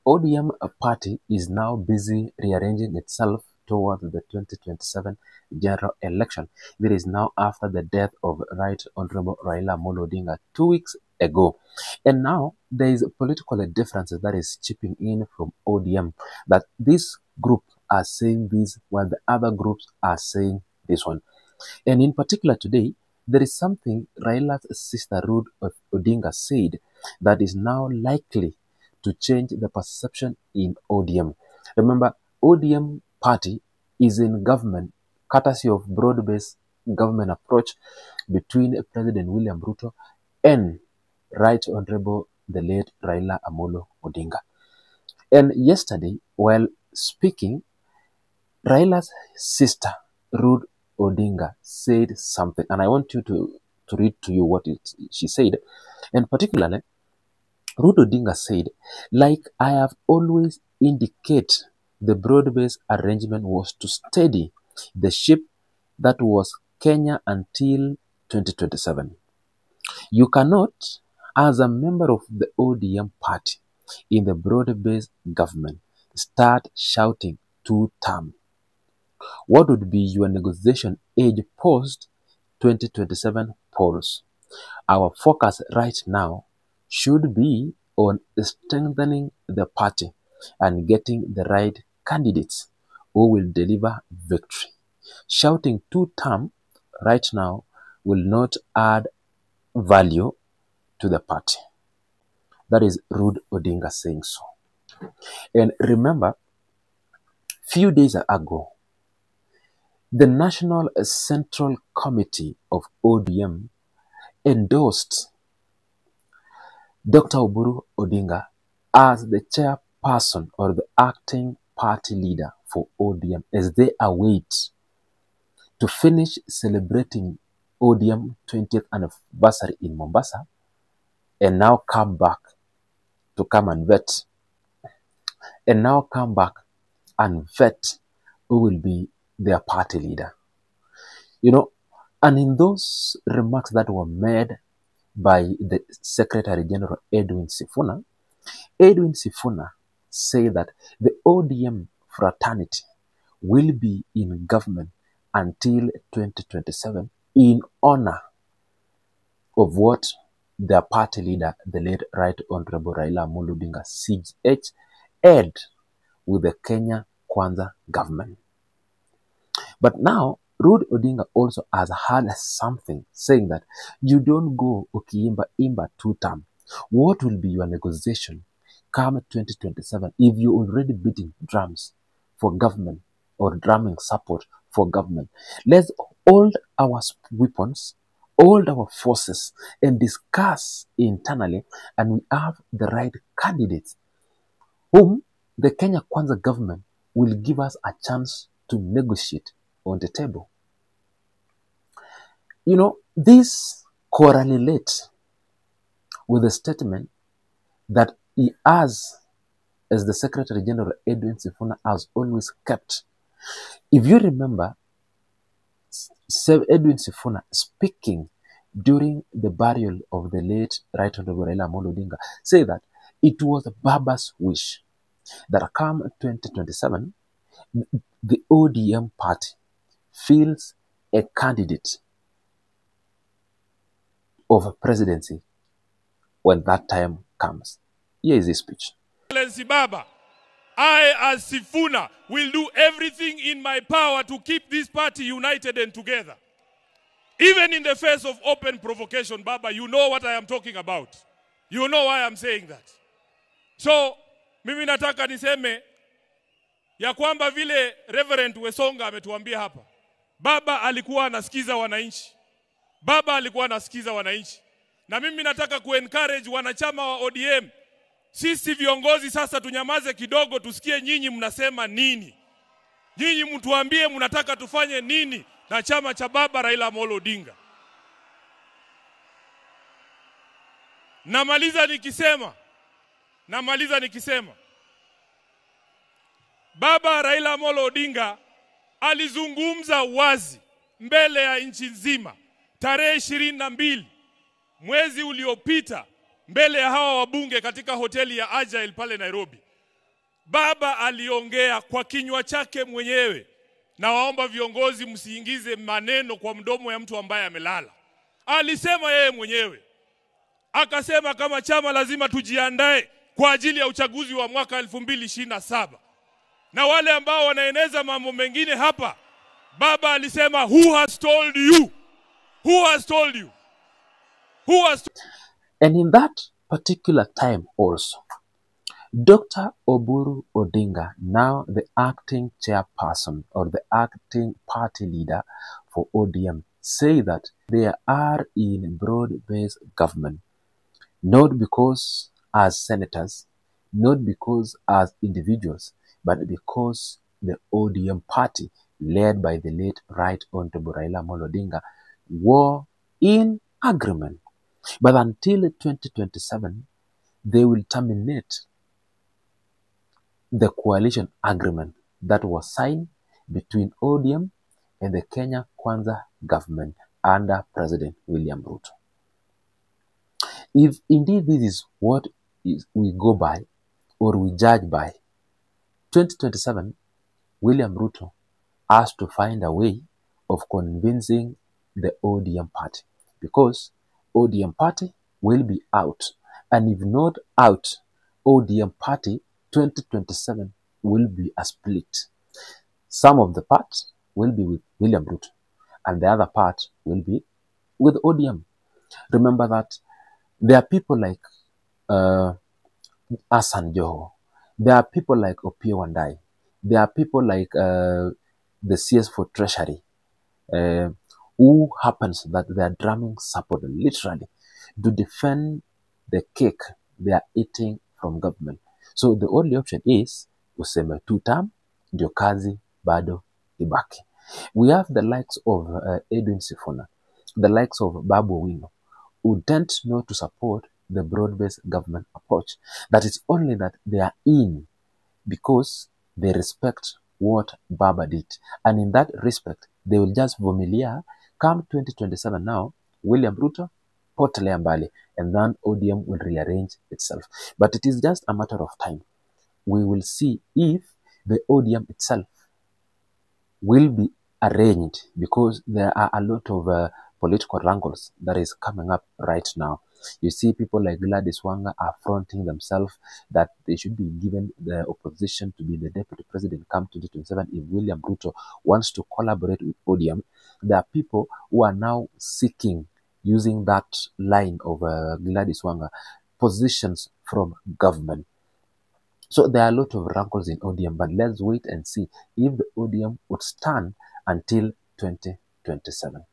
ODM party is now busy rearranging itself towards the 2027 general election. It is now after the death of Right Honorable Raila Amolo Odinga 2 weeks ago. And now there is political differences that is chipping in from ODM, that this group are saying this while the other groups are saying this one. And in particular today, there is something Raila's sister Ruth Odinga said that is now likely to change the perception in ODM. Remember, ODM party is in government courtesy of broad-based government approach between President William Ruto and Right Honorable the late Raila Amolo Odinga. And yesterday, while speaking, Raila's sister Ruth Odinga said something, and I want you to read to you what she said. And particularly, Ruth Odinga said, like I have always indicated, the broad-based arrangement was to steady the ship that was Kenya until 2027. You cannot, as a member of the ODM party in the broad-based government, start shouting two-term. What would be your negotiation age post 2027 polls? Our focus right now should be on strengthening the party and getting the right candidates who will deliver victory. Shouting two-term right now will not add value to the party. That is Ruth Odinga saying so. And remember, few days ago, the National Central Committee of ODM endorsed Dr. Oburu Odinga as the chairperson or the acting party leader for ODM as they await to finish celebrating ODM 20th anniversary in Mombasa and now come back to come and vet. And now come back and vet who will be their party leader. You know, and in those remarks that were made by the Secretary General Edwin Sifuna said that the ODM fraternity will be in government until 2027 in honor of what their party leader, the late Right Honorable Raila Amolo Odinga, CH, aired with the Kenya Kwanza government. But now, Ruth Odinga also has had something saying that you don't go imba two-term. What will be your negotiation come 2027 if you're already beating drums for government or drumming support for government? Let's hold our weapons, hold our forces, and discuss internally, and we have the right candidates whom the Kenya Kwanza government will give us a chance to negotiate on the table. You know, this correlates with the statement that he has, as the Secretary General Edwin Sifuna has always kept. If you remember, Edwin Sifuna speaking during the burial of the late Right Honorable Raila Amolo Odinga said that it was Baba's wish that come 2027, the ODM party fields a candidate of a presidency when that time comes. Here is his speech. Excellency Baba, I as Sifuna will do everything in my power to keep this party united and together. Even in the face of open provocation, Baba, you know what I am talking about. You know why I'm saying that. So, mimi nataka niseme ya kwamba vile Reverend Wesonga ametuambia hapa. Baba alikuwa anasikiza wananchi. Baba alikuwa anasikiza wananchi. Na mimi nataka kuencourage wanachama wa ODM. Sisi viongozi sasa tunyamaze kidogo, tusikie nyinyi mnasema nini. Nyinyi mtuambie mnataka tufanye nini na chama cha Baba Raila Amolo Odinga. Namaliza nikisema Baba Raila Amolo Odinga alizungumza wazi mbele ya nchi nzima tarehe 22 mwezi uliopita mbele ya hawa wabunge katika hoteli ya Agile pale Nairobi. Baba aliongea kwa kinywa chake mwenyewe, na waomba viongozi msiingize maneno kwa mdomo ya mtu ambaye amelala. Alisema yeye mwenyewe, akasema kama chama lazima tujiandae kwa ajili ya uchaguzi wa mwaka 2027. Na wale ambao wanaeneza mambo mengine hapa, baba alisema, who has told you? Who has told you? Who has And in that particular time also, Dr. Oburu Odinga, now the acting chairperson or the acting party leader for ODM, say that they are in broad-based government, not because as senators, not because as individuals, but because the ODM party, led by the late Right Honorable Raila Amolo Odinga, were in agreement. But until 2027, they will terminate the coalition agreement that was signed between ODM and the Kenya Kwanza government under President William Ruto. If indeed this is what we go by or we judge by, 2027, William Ruto has to find a way of convincing the ODM party, because ODM party will be out. And if not out, ODM party 2027 will be a split. Some of the parts will be with William Ruto, and the other part will be with ODM. Remember that there are people like Hassan Joho, there are people like Opiyo Wandayi, there are people like the CS for Treasury, who happens that they are drumming support literally to defend the cake they are eating from government. So the only option is useme 2-term ndio kazi bado ibaki. We have the likes of Edwin Sifuna, the likes of Babu Owino, who tend not to support the broad-based government approach. That is only that they are in because they respect what Baba did. And in that respect, they will just vumilia. Come 2027 now, William Ruto, potelea mbali, and then ODM will rearrange itself. But it is just a matter of time. We will see if the ODM itself will be arranged, because there are a lot of political wrangles that is coming up right now. You see people like Gladys Wanga are fronting themselves that they should be given the opposition to be the deputy president come 2027 if William Ruto wants to collaborate with ODM. There are people who are now seeking, using that line of Gladys Wanga, positions from government. So there are a lot of wrangles in ODM, but let's wait and see if the ODM would stand until 2027.